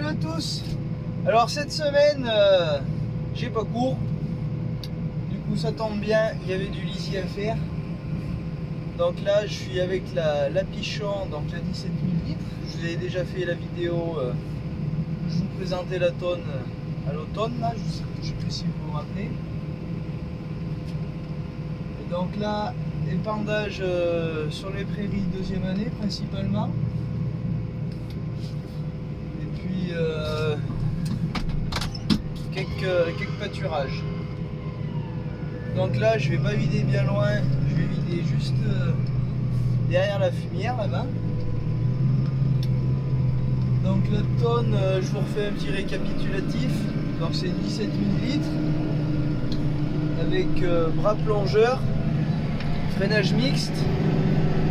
Salut à tous. Alors cette semaine, j'ai pas cours. Du coup ça tombe bien, il y avait du lisier à faire. Donc là je suis avec la Pichon, donc la 17 000 litres. Je vous ai déjà fait la vidéo, je vous présentais la tonne à l'automne, là, je sais plus si vous vous rappelez. Et donc là, épandage sur les prairies deuxième année principalement. Et puis quelques pâturages. Donc là je vais pas vider bien loin, je vais vider juste derrière la fumière là-bas. Donc la tonne, je vous refais un petit récapitulatif. Donc c'est 17 000 litres avec bras plongeur, freinage mixte.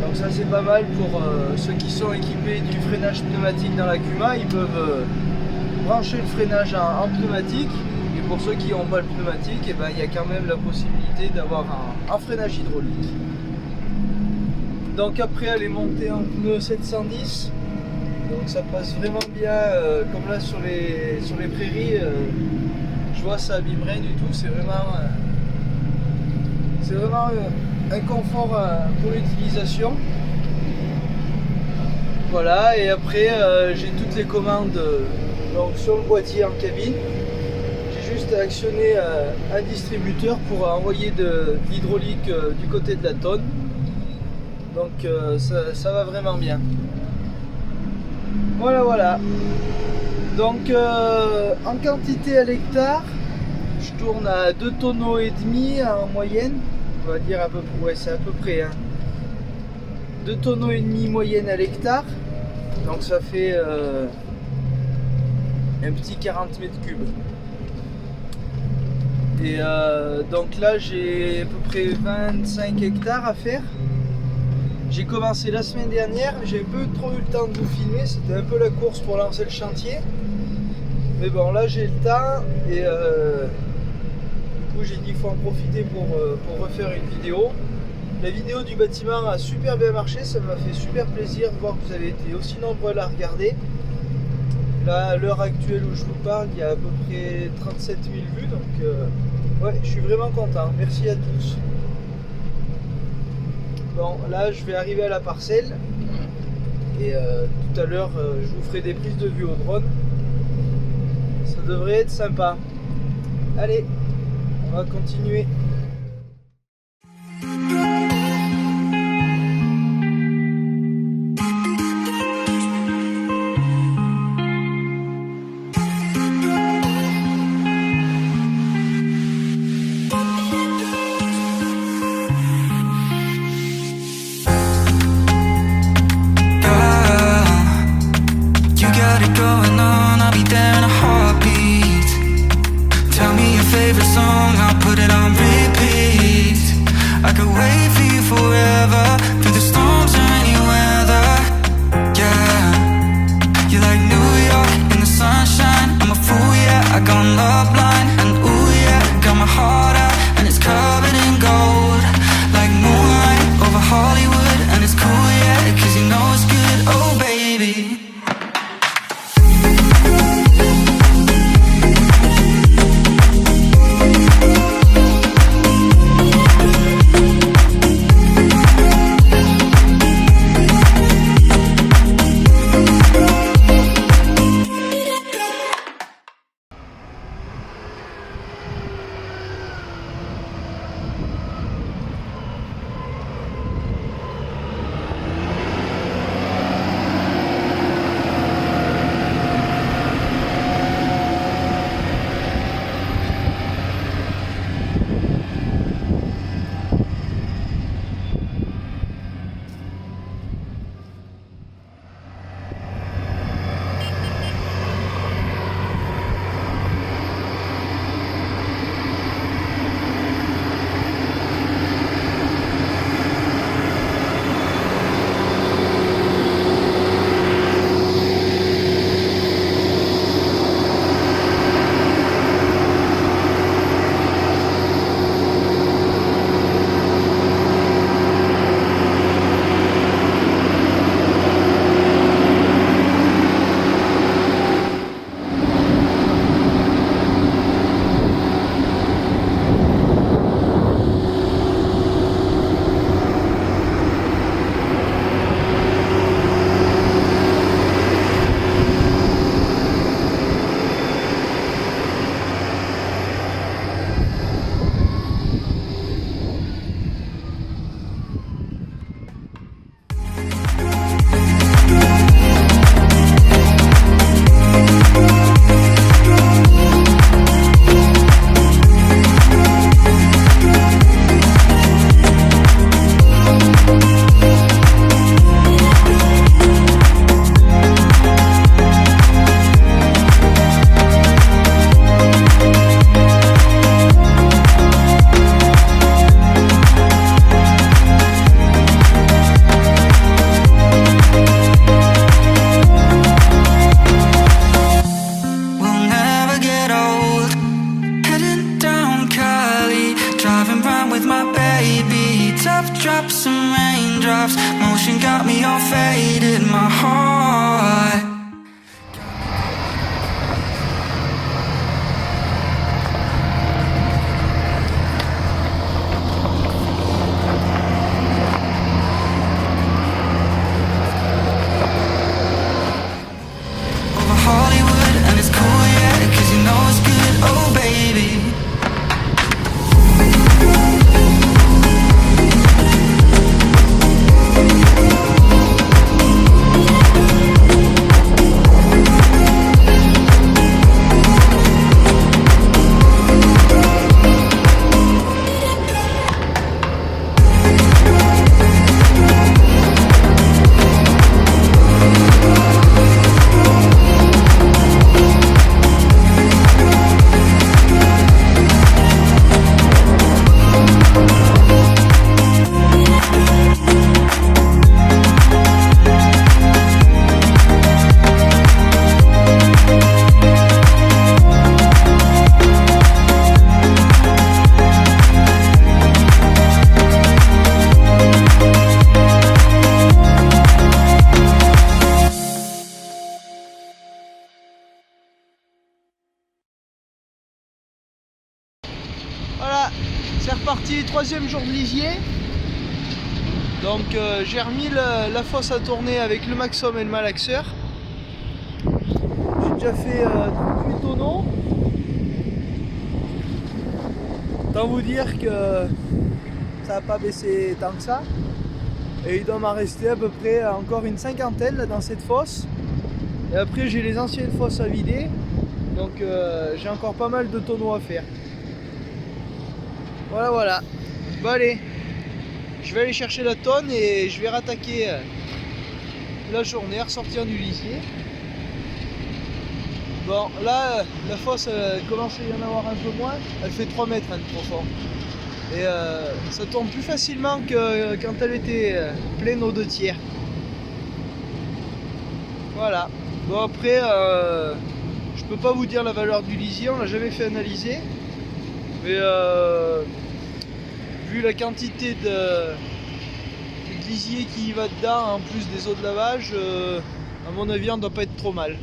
Donc ça c'est pas mal pour ceux qui sont équipés du freinage pneumatique dans la Kuma, ils peuvent brancher le freinage en pneumatique. Et pour ceux qui n'ont pas le pneumatique, et ben, il y a quand même la possibilité d'avoir un freinage hydraulique. Donc après elle est montée en pneu 710. Donc ça passe vraiment bien, comme là sur les prairies, je vois ça abîme rien du tout, c'est vraiment un confort pour l'utilisation. Voilà, et après j'ai toutes les commandes donc sur le boîtier en cabine. J'ai juste à actionner un distributeur pour envoyer de l'hydraulique du côté de la tonne. Donc ça va vraiment bien. Voilà. Donc en quantité à l'hectare, je tourne à 2 tonneaux et demi en moyenne. On va dire à peu près, ouais, c'est à peu près 2 tonneaux et demi moyenne à l'hectare. Donc ça fait un petit 40 mètres cubes. Et donc là j'ai à peu près 25 hectares à faire. J'ai commencé la semaine dernière, mais j'avais peu trop eu le temps de vous filmer, c'était un peu la course pour lancer le chantier. Mais bon, là j'ai le temps et du coup j'ai dit qu'il faut en profiter pour refaire une vidéo. La vidéo du bâtiment a super bien marché, ça m'a fait super plaisir de voir que vous avez été aussi nombreux à la regarder. Là, à l'heure actuelle où je vous parle, il y a à peu près 37 000 vues, donc ouais, je suis vraiment content. Merci à tous. Bon, là je vais arriver à la parcelle et tout à l'heure je vous ferai des prises de vue au drone. Ça devrait être sympa. Allez, on va continuer. Going on, I'll be there in a heartbeat. Tell me your favorite song, I'll put it on repeat. I could wait for you forever, through the storms or any weather. Yeah, you're like New York in the sunshine. I'm a fool, yeah, I got love line. And ooh yeah, got my heart out, and it's covered in gold. Like moonlight over Hollywood, and it's cool, yeah, cause you know it's good, oh baby. C'est reparti, 3e jour de lisier. Donc j'ai remis la fosse à tourner avec le Maxxum et le malaxeur. J'ai déjà fait 38 tonneaux. Autant vous dire que ça n'a pas baissé tant que ça. Et il doit m'en rester à peu près encore une cinquantaine là, dans cette fosse. Et après j'ai les anciennes fosses à vider. Donc j'ai encore pas mal de tonneaux à faire. Voilà. Bon allez, je vais aller chercher la tonne et je vais rattaquer la journée, ressortir du lisier. Bon là, la fosse commence à y en avoir un peu moins. Elle fait 3 mètres de profond. Et ça tourne plus facilement que quand elle était pleine aux 2 tiers. Voilà. Bon après, je peux pas vous dire la valeur du lisier, on l'a jamais fait analyser. Mais vu la quantité de lisier qui y va dedans, en plus des eaux de lavage, à mon avis on doit pas être trop mal.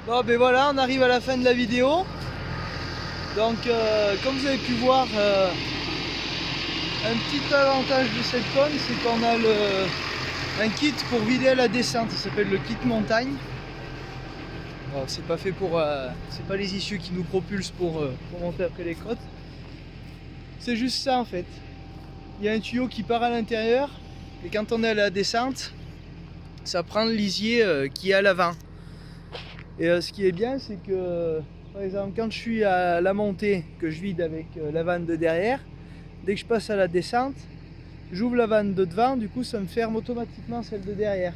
Bon ben voilà, on arrive à la fin de la vidéo. Donc comme vous avez pu voir, un petit avantage de cette tonne, c'est qu'on a un kit pour vider à la descente, il s'appelle le kit montagne. Bon, c'est pas fait pour, c'est pas les issues qui nous propulsent pour monter après les côtes. C'est juste ça en fait. Il y a un tuyau qui part à l'intérieur et quand on est à la descente, ça prend le lisier qui est à l'avant. Et ce qui est bien, c'est que par exemple quand je suis à la montée, que je vide avec la vanne de derrière, dès que je passe à la descente, j'ouvre la vanne de devant, du coup ça me ferme automatiquement celle de derrière.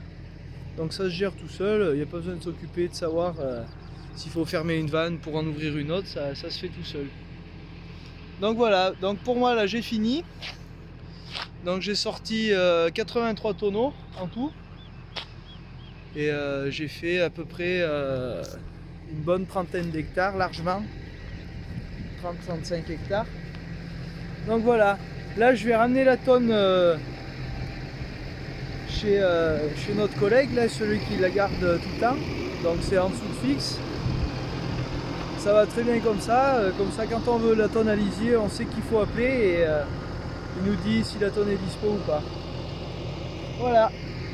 Donc ça se gère tout seul, il n'y a pas besoin de s'occuper de savoir s'il faut fermer une vanne pour en ouvrir une autre, ça se fait tout seul. Donc voilà, donc pour moi là j'ai fini. Donc j'ai sorti 83 tonneaux en tout. Et j'ai fait à peu près une bonne trentaine d'hectares, largement. 30-35 hectares. Donc voilà, là je vais ramener la tonne chez notre collègue, là, celui qui la garde tout le temps. Donc c'est en dessous de fixe. Ça va très bien comme ça quand on veut la tonne à lisier, on sait qu'il faut appeler et il nous dit si la tonne est dispo ou pas. Voilà,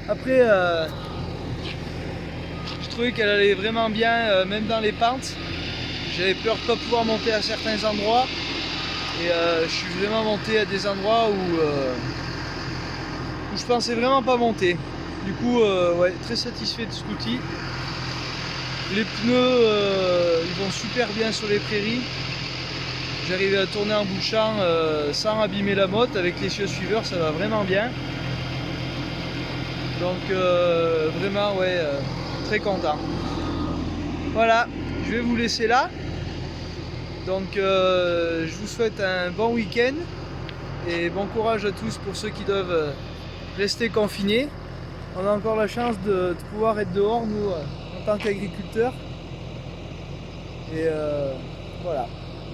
après je trouvais qu'elle allait vraiment bien, même dans les pentes. J'avais peur de ne pas pouvoir monter à certains endroits et je suis vraiment monté à des endroits où je pensais vraiment pas monter. Du coup, ouais, très satisfait de cet outil. Les pneus, ils vont super bien sur les prairies. J'arrivais à tourner en bouchant sans abîmer la motte. Avec l'essieu suiveur, ça va vraiment bien. Donc vraiment, ouais, très content. Voilà, je vais vous laisser là. Donc je vous souhaite un bon week-end et bon courage à tous pour ceux qui doivent rester confinés. On a encore la chance de pouvoir être dehors, nous, en tant qu'agriculteurs. Et voilà,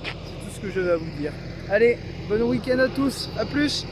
c'est tout ce que j'avais à vous dire. Allez, bon week-end à tous, à plus!